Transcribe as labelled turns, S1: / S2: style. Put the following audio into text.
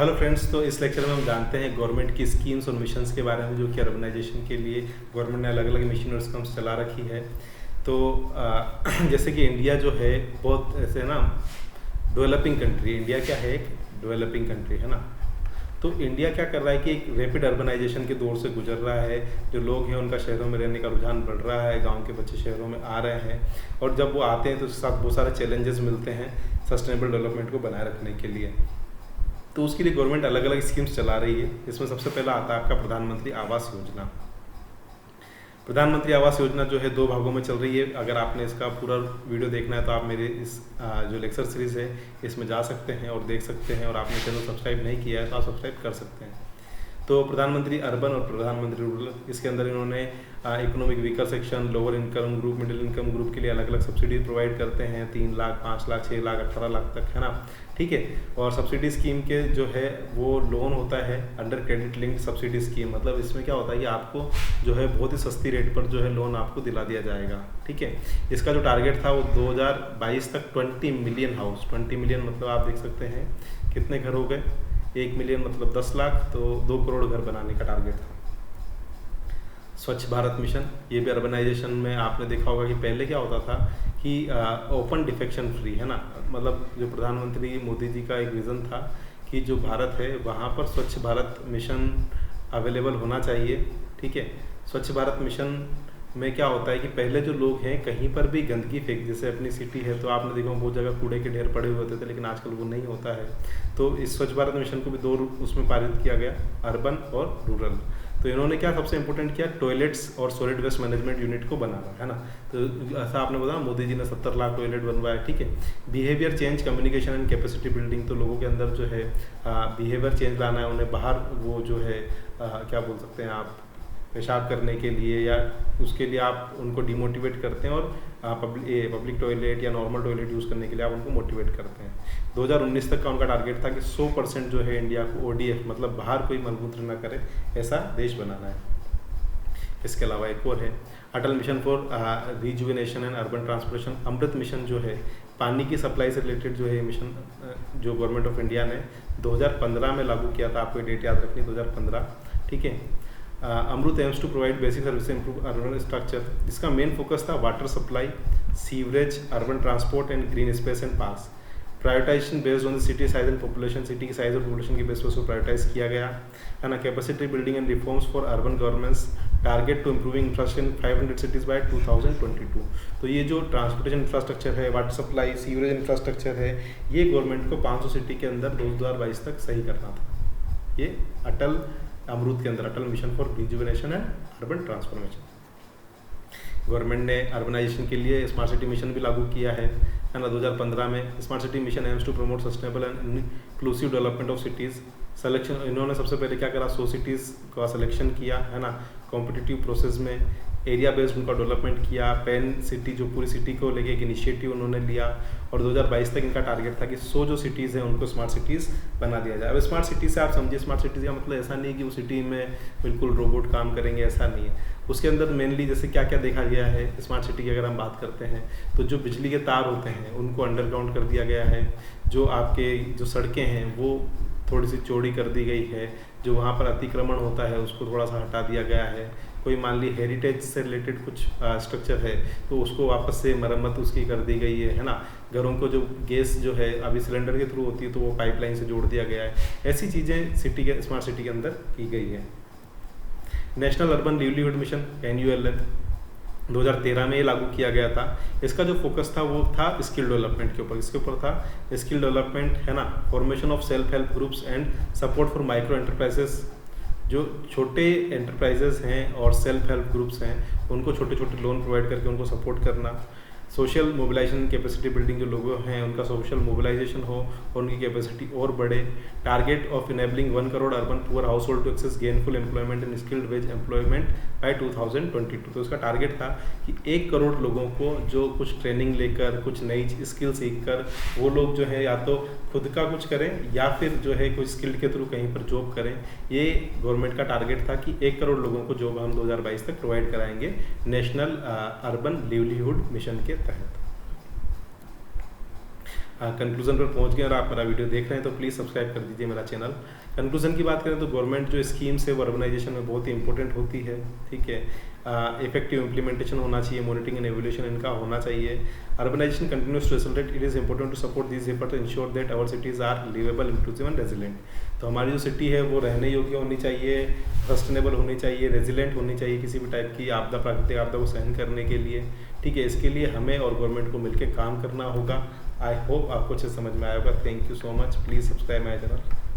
S1: Hello friends, तो इस lecture में हम जानते हैं गवर्नमेंट की स्कीम्स और मिशंस के बारे में, जो कि अर्बनाइजेशन के लिए गवर्नमेंट ने अलग अलग मिशन और स्कीम्स चला रखी है। तो जैसे कि इंडिया जो है बहुत ऐसे ना डेवलपिंग कंट्री, इंडिया क्या है, एक डेवलपिंग कंट्री है ना। तो इंडिया क्या कर रहा है कि एक रैपिड अर्बनाइजेशन के दौर से गुजर रहा है। जो लोग हैं उनका शहरों में रहने का रुझान बढ़ रहा है, गांव के बच्चे शहरों में आ रहे हैं, और जब वो आते हैं तो उसके साथ बहुत सारे चैलेंजेस मिलते हैं सस्टेनेबल डेवलपमेंट को बनाए रखने के लिए। तो उसके लिए गवर्नमेंट अलग अलग स्कीम्स चला रही है। इसमें सबसे पहला आता है आपका प्रधानमंत्री आवास योजना। प्रधानमंत्री आवास योजना जो है 2 भागों में चल रही है। अगर आपने इसका पूरा वीडियो देखना है तो आप मेरे इस जो लेक्चर सीरीज़ है इसमें जा सकते हैं और देख सकते हैं, और आपने चैनल सब्सक्राइब नहीं किया है तो आप सब्सक्राइब कर सकते हैं। तो प्रधानमंत्री अर्बन और प्रधानमंत्री रूरल, इसके अंदर इन्होंने economic weaker section, lower income group, middle income group के लिए अलग अलग सब्सिडी प्रोवाइड करते हैं। 3 लाख, 5 लाख, 6 लाख, 18 लाख तक, है ना। ठीक है। और सब्सिडी स्कीम के जो है वो लोन होता है under credit linked subsidy scheme. मतलब इसमें क्या होता है कि आपको जो है बहुत ही सस्ती रेट पर जो है लोन आपको दिला दिया जाएगा। ठीक है। इसका जो टारगेट था वो 2022 तक 20 मिलियन हाउस, 20 मिलियन मतलब आप देख सकते हैं कितने घर हो गए, 1 मिलियन मतलब 10 लाख, तो 2 करोड़ घर बनाने का टारगेट था। स्वच्छ भारत मिशन, ये भी अर्बनाइजेशन में आपने देखा होगा कि पहले क्या होता था कि ओपन डिफेक्शन फ्री, है ना। मतलब जो प्रधानमंत्री मोदी जी का एक विज़न था कि जो भारत है वहाँ पर स्वच्छ भारत मिशन अवेलेबल होना चाहिए। ठीक है। स्वच्छ भारत मिशन में क्या होता है कि पहले जो लोग हैं कहीं पर भी गंदगी फेंक, जैसे अपनी सिटी है तो आपने देखा बहुत जगह कूड़े के ढेर पड़े हुए होते थे, लेकिन आजकल वो नहीं होता है। तो इस स्वच्छ भारत मिशन को भी 2 उसमें पारित किया गया, अर्बन और रूरल। तो इन्होंने क्या सबसे इंपॉर्टेंट किया, टॉयलेट्स और सॉलिड वेस्ट मैनेजमेंट यूनिट को बनाना, है ना। तो ऐसा आपने बताया मोदी जी ने 70 लाख टॉयलेट बनवाया। ठीक है। Behaviour change, communication and capacity building, तो लोगों के अंदर जो है बिहेवियर चेंज लाना है, उन्हें बाहर वो जो है क्या बोल सकते हैं आप, पेशाब करने के लिए या उसके लिए आप उनको डिमोटिवेट करते हैं, और पब्लिक टॉयलेट या नॉर्मल टॉयलेट यूज़ करने के लिए आप उनको मोटिवेट करते हैं। 2019 तक का उनका टारगेट था कि 100% जो है इंडिया को ODF मतलब बाहर कोई मलमूत्र न करे ऐसा देश बनाना है। इसके अलावा एक और है Atal mission for rejuvenation and urban transportation, Amrut mission जो है पानी की सप्लाई से रिलेटेड जो है मिशन, जो गवर्नमेंट ऑफ इंडिया ने 2015 में लागू किया था। आपको डेट याद रखनी, 2015। ठीक है। Amrut aims to provide basic service improve urban structure. इसका मेन फोकस था water supply, sewerage, urban transport and green space and parks. Prioritisation based on the city size and population, city की साइज और population के base पर उसको prioritise किया गया, है ना। Capacity building and reforms for urban governments, target to improving infrastructure in 500 cities by 2022। तो ये जो ट्रांसपोर्टेशन इंफ्रास्ट्रक्चर है, वाटर सप्लाई, सीवरेज इंफ्रास्ट्रक्चर है, ये गवर्नमेंट को 500 सिटी के अंदर 2022 तक सही करना था। ये अटल अमृत के अंदर, Atal mission for rejuvenation and urban transformation. Government ने अर्बनाइजेशन के लिए स्मार्ट सिटी मिशन भी लागू किया है ना। 2015 में smart city mission aims to promote sustainable and inclusive development of cities. Selection, इन्होंने सबसे पहले क्या करा, 100 सिटीज़ का सिलेक्शन किया, है ना। कॉम्पिटिटिव प्रोसेस में एरिया बेस्ड उनका डेवलपमेंट किया। पेन सिटी, जो पूरी सिटी को लेके एक इनिशिएटिव उन्होंने लिया, और 2022 तक इनका टारगेट था कि 100 जो सिटीज़ हैं उनको स्मार्ट सिटीज़ बना दिया जाए। अब स्मार्ट सिटी से आप समझिए, स्मार्ट सिटीज़ का मतलब ऐसा नहीं कि वो सिटी में बिल्कुल रोबोट काम करेंगे, ऐसा नहीं है। उसके अंदर मेनली जैसे क्या क्या देखा गया है स्मार्ट सिटी की अगर हम बात करते हैं, तो जो बिजली के तार होते हैं उनको अंडरग्राउंड कर दिया गया है। जो आपके जो सड़कें हैं वो थोड़ी सी चौड़ी कर दी गई है। जो वहाँ पर अतिक्रमण होता है उसको थोड़ा सा हटा दिया गया है। कोई मान ली हेरिटेज से रिलेटेड कुछ स्ट्रक्चर है तो उसको वापस से मरम्मत उसकी कर दी गई है ना। घरों को जो गैस जो है अभी सिलेंडर के थ्रू होती है तो वो पाइपलाइन से जोड़ दिया गया है। ऐसी चीज़ें सिटी के स्मार्ट सिटी के अंदर की गई है। National urban livelihood mission NULM 2013 में ये लागू किया गया था। इसका जो फोकस था वो था स्किल डेवलपमेंट के ऊपर। इसके ऊपर था स्किल डेवलपमेंट, है ना, formation of self help groups and support for micro enterprises. जो छोटे एंटरप्राइजेस हैं और सेल्फ हेल्प ग्रुप्स हैं उनको छोटे छोटे लोन प्रोवाइड करके उनको सपोर्ट करना। सोशल मोबिलाइजेशन, कैपेसिटी बिल्डिंग, जो लोग हैं उनका सोशल मोबिलाइजेशन हो और उनकी कैपेसिटी और बढ़े। Target of enabling 1 crore urban poor household to access gainful employment and skilled wage employment by 2022। तो इसका टारगेट था कि 1 करोड़ लोगों को जो कुछ ट्रेनिंग लेकर, कुछ नई स्किल सीख कर वो लोग जो है या तो खुद का कुछ करें या फिर जो है कुछ स्किल्ड के थ्रू कहीं पर जॉब करें। ये गवर्नमेंट का टारगेट था कि 1 करोड़ लोगों को जॉब हम 2022 तक प्रोवाइड कराएंगे नेशनल अर्बन लिवलीहुड मिशन के तहत। कंक्लूजन पर पहुंच गए और आप मेरा वीडियो देख रहे हैं तो प्लीज़ सब्सक्राइब कर दीजिए मेरा चैनल। कंक्लूजन की बात करें तो गवर्नमेंट जो स्कीम्स है वो अर्बनाइजेशन में बहुत ही इंपॉर्टेंट होती है, ठीक है। इफेक्टिव इम्प्लीमेंटेशन होना चाहिए, मॉनिटरिंग एंड एवोल्यूशन इनका होना चाहिए। Urbanization continues to accelerate, it is important to support this effort to ensure that our cities are liveable, inclusive and resilient. तो हमारी जो सिटी है वो रहने योग्य होनी चाहिए, सस्टेनेबल होनी चाहिए, रेजिलेंट होनी चाहिए किसी भी टाइप की आपदा, प्राकृतिक आपदा को सहन करने के लिए, ठीक है। इसके लिए हमें और गवर्नमेंट को मिलकर काम करना होगा। आई होप आपको अच्छे समझ में आया होगा। Thank you so much. Please subscribe my channel.